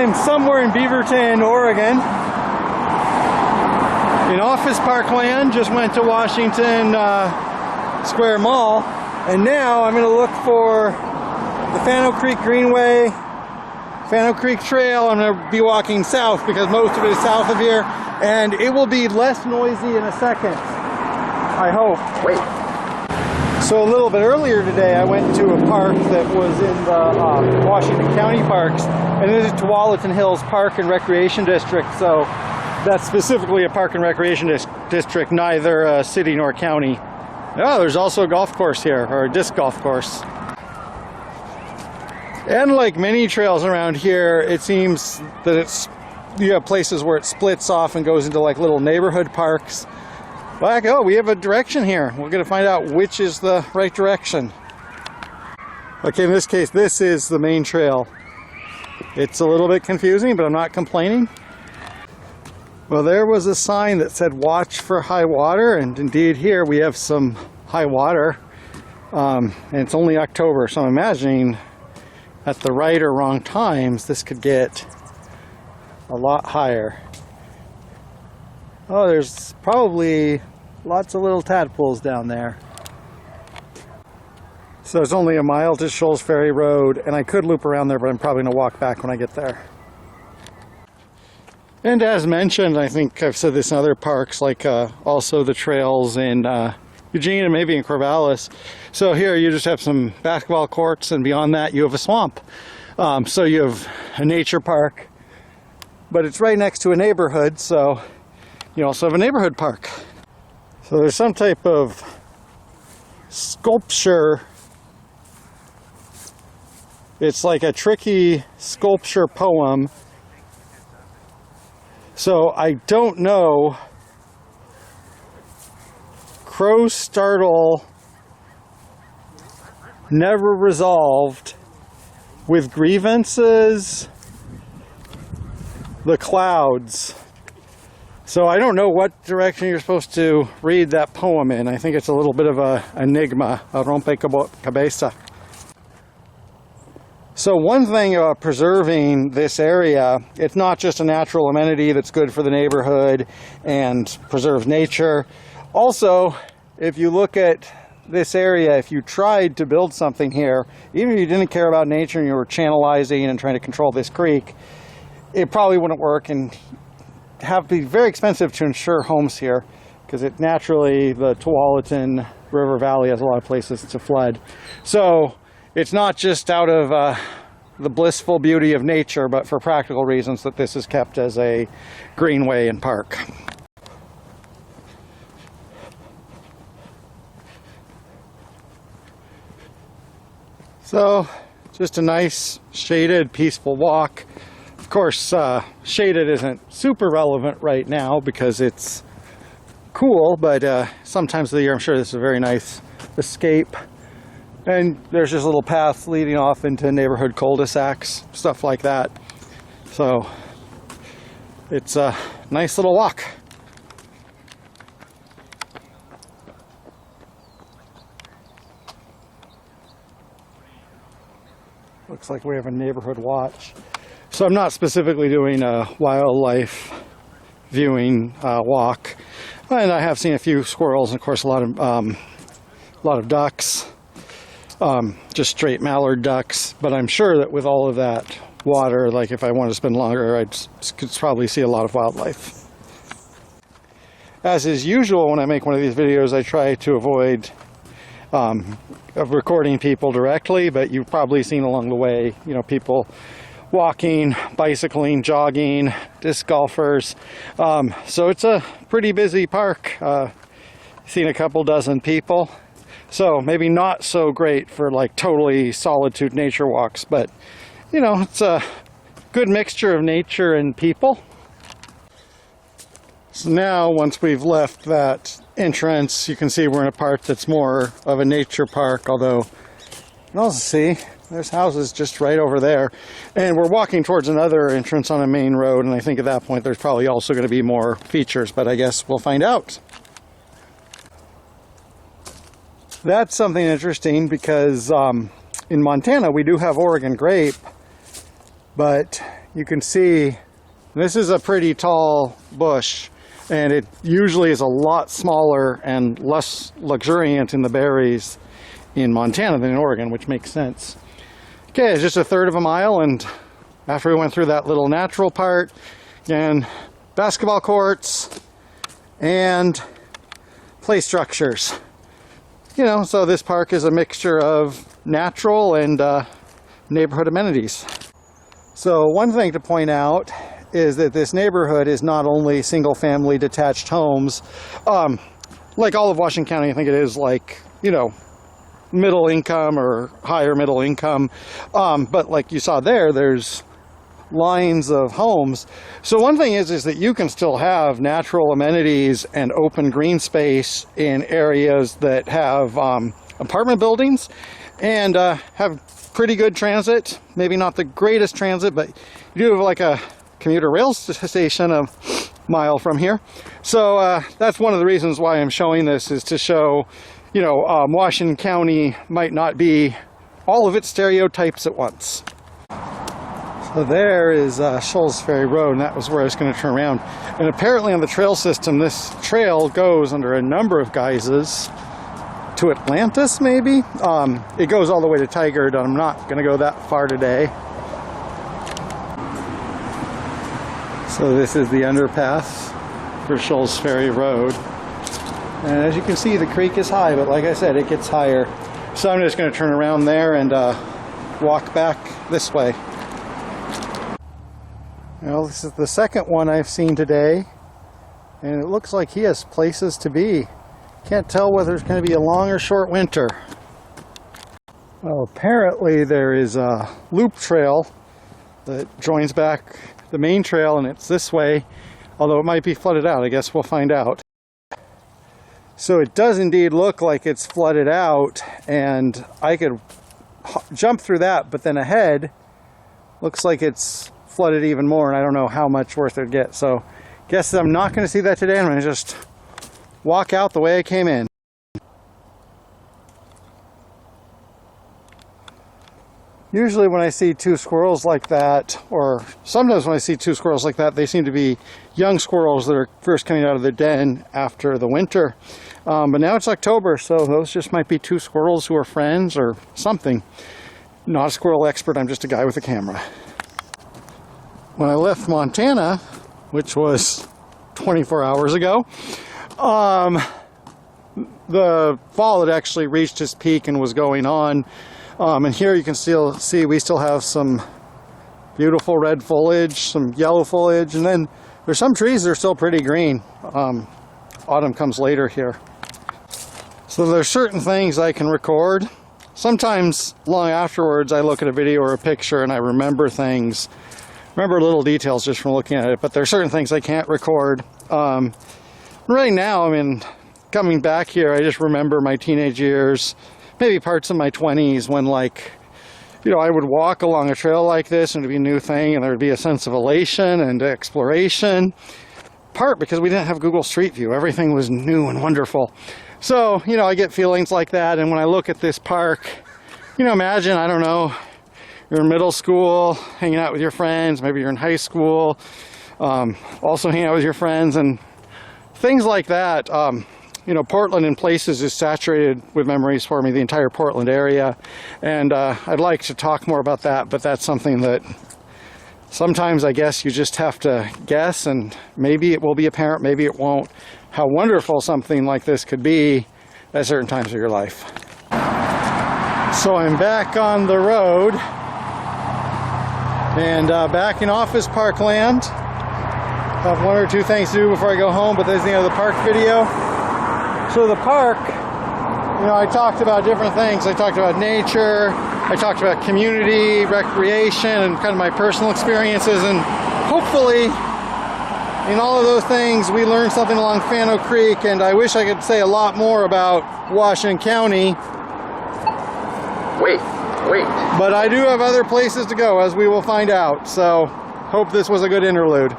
I'm somewhere in Beaverton, Oregon, in Office Park land. Just went to Washington Square Mall, and now I'm going to look for the Fanno Creek Greenway, Fanno Creek Trail. I'm going to be walking south because most of it is south of here, and it will be less noisy in a second, I hope. Wait. So a little bit earlier today, I went to a park that was in the Washington County parks, and this is Tualatin Hills Park and Recreation District. So that's specifically a park and recreation district, neither city nor county. Oh, there's also a golf course here, or a disc golf course. And like many trails around here, it seems that you have places where it splits off and goes into like little neighborhood parks. Like, oh, we have a direction here. We're going to find out which is the right direction. Okay, in this case, this is the main trail. It's a little bit confusing, but I'm not complaining. Well, there was a sign that said watch for high water, and indeed here we have some high water. And it's only October, so I'm imagining at the right or wrong times this could get a lot higher. Oh, there's probably lots of little tadpoles down there. So it's only a mile to Shoals Ferry Road, and I could loop around there, but I'm probably going to walk back when I get there. And as mentioned, I think I've said this in other parks, like also the trails in Eugene and maybe in Corvallis. So here you just have some basketball courts, and beyond that you have a swamp. So you have a nature park, but it's right next to a neighborhood, so you also have a neighborhood park. So there's some type of sculpture. It's like a tricky sculpture poem. So I don't know. Crow startle never resolved with grievances the clouds. So I don't know what direction you're supposed to read that poem in. I think it's a little bit of a enigma, a rompecabezas. So one thing about preserving this area, it's not just a natural amenity that's good for the neighborhood and preserves nature. Also, if you look at this area, if you tried to build something here, even if you didn't care about nature and you were channelizing and trying to control this creek, it probably wouldn't work and have to be very expensive to insure homes here, because it naturally, the Tualatin River Valley has a lot of places to flood. So it's not just out of the blissful beauty of nature, but for practical reasons that this is kept as a greenway and park. So just a nice shaded, peaceful walk. Of course, shaded isn't super relevant right now because it's cool, but sometimes of the year I'm sure this is a very nice escape. And there's just little paths leading off into neighborhood cul-de-sacs, stuff like that. So it's a nice little walk. Looks like we have a neighborhood watch. So I'm not specifically doing a wildlife viewing walk, and I have seen a few squirrels and of course a lot of ducks, just straight mallard ducks. But I'm sure that with all of that water, like if I want to spend longer, I could probably see a lot of wildlife. As is usual when I make one of these videos, I try to avoid of recording people directly, but you've probably seen along the way, you know, people walking, bicycling, jogging, disc golfers. So it's a pretty busy park. Seen a couple dozen people. So maybe not so great for like totally solitude nature walks, but you know, it's a good mixture of nature and people. So now, once we've left that entrance, you can see we're in a part that's more of a nature park, although you can also see there's houses just right over there. And we're walking towards another entrance on a main road, and I think at that point there's probably also going to be more features, but I guess we'll find out. That's something interesting because in Montana we do have Oregon grape, but you can see this is a pretty tall bush, and it usually is a lot smaller and less luxuriant in the berries in Montana than in Oregon, which makes sense. Okay, it's just a third of a mile, and after we went through that little natural part, again, basketball courts and play structures. You know, so this park is a mixture of natural and neighborhood amenities. So one thing to point out is that this neighborhood is not only single-family detached homes, like all of Washington County. I think it is like, you know, middle income or higher middle income, but like you saw there, there's lines of homes. So one thing is that you can still have natural amenities and open green space in areas that have apartment buildings and have pretty good transit. Maybe not the greatest transit, but you do have like a commuter rail station a mile from here. So that's one of the reasons why I'm showing this, is to show, you know, Washington County might not be all of its stereotypes at once. So there is Shoals Ferry Road, and that was where I was going to turn around. And apparently on the trail system, this trail goes under a number of guises to Atlantis, maybe? It goes all the way to Tigard. I'm not going to go that far today. So this is the underpass for Shoals Ferry Road. And as you can see, the creek is high, but like I said, it gets higher. So I'm just going to turn around there and walk back this way. Well, this is the second one I've seen today, and it looks like he has places to be. Can't tell whether it's going to be a long or short winter. Well, apparently there is a loop trail that joins back the main trail, and it's this way, although it might be flooded out. I guess we'll find out. So it does indeed look like it's flooded out, and I could jump through that, but then ahead looks like it's flooded even more, and I don't know how much worse it'd get. So guess I'm not going to see that today. I'm going to just walk out the way I came in. Usually when I see two squirrels like that, or sometimes when I see two squirrels like that, they seem to be young squirrels that are first coming out of their den after the winter. But now it's October, so those just might be two squirrels who are friends or something. Not a squirrel expert, I'm just a guy with a camera. When I left Montana, which was 24 hours ago, the fall had actually reached its peak and was going on. And here you can still see we still have some beautiful red foliage, some yellow foliage, and then there's some trees that are still pretty green. Autumn comes later here. So there's certain things I can record. Sometimes long afterwards I look at a video or a picture and I remember things, remember little details just from looking at it, but there are certain things I can't record. Right now, I mean, coming back here, I just remember my teenage years, maybe parts of my 20s when, like, you know, I would walk along a trail like this and it'd be a new thing and there'd be a sense of elation and exploration. Part because we didn't have Google Street View. Everything was new and wonderful. So, you know, I get feelings like that, and when I look at this park, you know, imagine, I don't know, you're in middle school, hanging out with your friends, maybe you're in high school, also hanging out with your friends, and things like that. You know, Portland in places is saturated with memories for me, the entire Portland area, and I'd like to talk more about that, but that's something that sometimes I guess you just have to guess, and maybe it will be apparent, maybe it won't, how wonderful something like this could be at certain times of your life. So I'm back on the road and back in office parkland. I have one or two things to do before I go home, but there's the end of the park video. So the park, you know, I talked about different things. I talked about nature, I talked about community, recreation, and kind of my personal experiences, and hopefully in all of those things we learned something along Fanno Creek, and I wish I could say a lot more about Washington County. Wait. But I do have other places to go, as we will find out, so hope this was a good interlude.